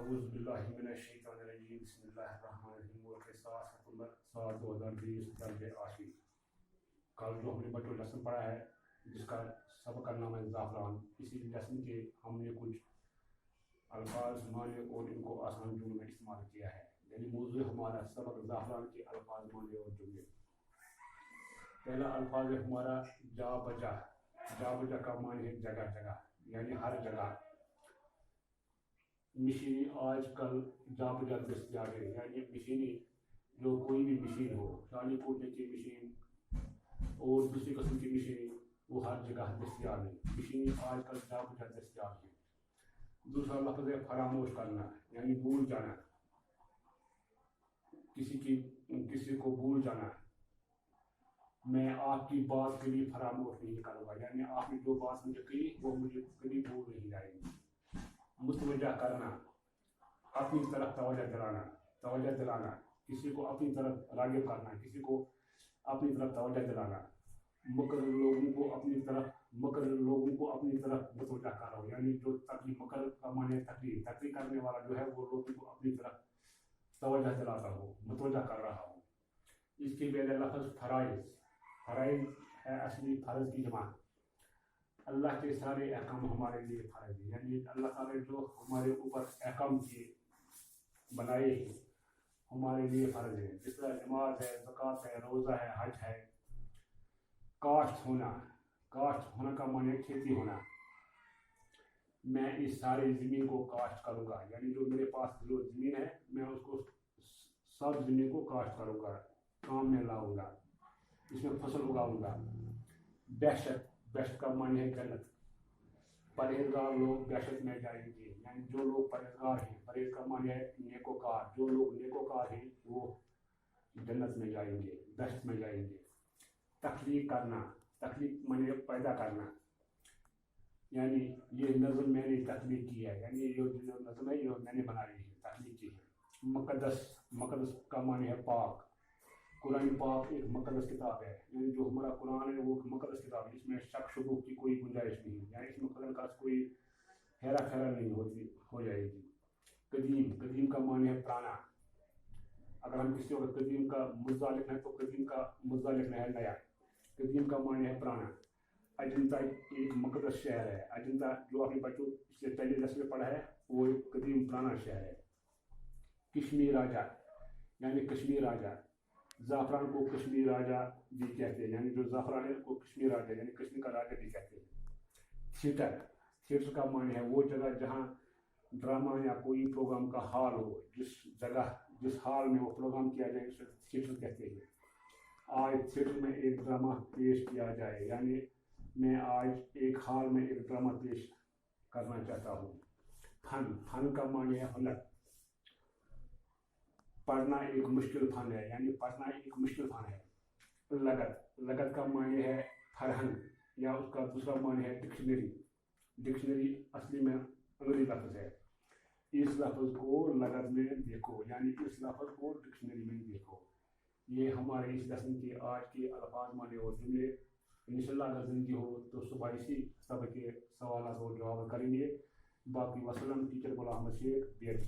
اعوذ باللہ من الشیطان الرجیم بسم اللہ الرحمن الرحیم والقصاص ستمبر 2020 درج 8۔ کل جو ہم نے بچوں لیسن پڑھا ہے جس کا سبق کا نام ہے زعفران، اسی لیسن کے ہم نے کچھ الفاظ مانے اور ان کو آسان جملوں میں استعمال کیا ہے، یعنی موضوع ہمارا سبق زعفران کے الفاظ مانے اور جملے۔ پہلا الفاظ ہے ہمارا جا بجا۔ جا بجا کا معنی ہے جگہ جگہ، یعنی ہر جگہ۔ مشینی آج کل جا بجا دستیاب ہے، یعنی مشینی جو کوئی بھی مشین ہو، شالی کوٹنے کی مشین اور دوسری قسم کی مشین، وہ ہر جگہ دستیاب ہے۔ مشینی آج کل جا بجا دستیاب ہے۔ دوسرا لفظ ہے فراموش کرنا، یعنی بھول جانا، کسی کو بھول جانا۔ میں آپ کی بات کبھی فراموش نہیں کروں گا، یعنی آپ نے جو بات مجھے کہی وہ مجھے کبھی بھول نہیں جائے گی۔ متوجہ کرنا، اپنی طرف توجہ دلانا، کسی کو اپنی طرف راغب کرنا، کسی کو اپنی طرف توجہ دلانا۔ مقرر لوگوں کو اپنی طرف متوجہ کر رہا ہوں، یعنی جو تقریر، مقرر کا معنی ہے تقریر کرنے والا جو ہے وہ لوگوں کو اپنی طرف توجہ دلاتا ہو، متوجہ کر رہا ہوں۔ اس کے بعد لفظ فرائض۔ فرائض ہے اصلی فرض کی جمع۔ اللہ کے سارے احکام ہمارے لیے فرض ہیں، یعنی اللہ تعالیٰ نے جو ہمارے اوپر احکام کیے بنائے ہیں ہمارے لیے فرض ہے، جس طرح نماز ہے، زکوٰۃ ہے، روزہ ہے، حج ہے۔ کاشت ہونا کا معنی ہے کھیتی ہونا۔ میں اس سارے زمین کو کاشت کروں گا، یعنی جو میرے پاس جو زمین ہے میں اس کو سب زمین کو کاشت کروں گا، کام میں لاؤں گا، اس میں فصل اگاؤں گا۔ بہشت کا معنی ہے جنت۔ پرہیزگار لوگ بہشت میں جائیں گے، یعنی جو لوگ پرہیزگار ہیں، پرہیز کا معنی ہے نیکوکار، جو لوگ نیکوکار ہیں وہ جنت میں جائیں گے، بہشت میں جائیں گے۔ تخلیق کرنا، تخلیق معنی ہے پیدا کرنا، یعنی یہ نظم میں نے تخلیق کی ہے، یعنی یہ جو نظم ہے یہ میں نے بنائی ہے، تخلیق کی ہے۔ مقدس کا معنی ہے پاک۔ قرآن پاک ایک مقدس کتاب ہے، یعنی جو ہمارا قرآن ہے وہ ایک مقدس کتاب ہے، اس میں شک شبہ کی کوئی گنجائش نہیں ہے، یعنی اس میں خدا کا کوئی ہیرا پھیرا نہیں ہو جائے گی۔ قدیم کا معنی ہے پرانا۔ اگر ہم کسی وقت قدیم کا مزہ لکھنا ہے تو قدیم کا مزہ لکھنا ہے نیا۔ قدیم کا معنی ہے پرانا۔ اجنتا ایک مقدس شہر ہے۔ اجنتا جو اپنے بچوں سے پہلے درس میں پڑھا ہے وہ ایک قدیم پرانا شہر ہے۔ کشمیر راجا، یعنی کشمیر راجا۔ زعفران کو کشمیر راجا بھی کہتے ہیں، یعنی جو زعفران ہے کو کشمیر راجا یعنی کشمیر کا راجا بھی کہتے ہیں۔ تھیٹر کا معنی ہے وہ جگہ جہاں ڈرامہ یا کوئی پروگرام کا ہال ہو، جس ہال میں وہ پروگرام کیا جائے اسے تھیٹر کہتے ہیں۔ آج تھیٹر میں ایک ڈرامہ پیش کیا جائے، یعنی میں آج ایک ہال میں ایک ڈرامہ پیش کرنا چاہتا ہوں۔ فن کا معنی ہے ہنر۔ پڑھنا ایک مشکل فن ہے، یعنی پڑھنا ایک مشکل فن ہے۔ لغت کا معنی ہے فرہنگ، یا اس کا دوسرا معنی ہے ڈکشنری۔ ڈکشنری اصلی میں انگریزی لفظ ہے۔ اس لفظ کو لغت میں دیکھو، یعنی اس لفظ کو ڈکشنری میں دیکھو۔ یہ ہمارے اس لیسن کے آج کے الفاظ مانے اور جملے۔ انشاءاللہ اگر زندگی ہو تو صبح اسی سبق کے سوالات اور جواب کریں گے۔ باقی وسلم، teacher Ghulam Ahmad Sheikh, be add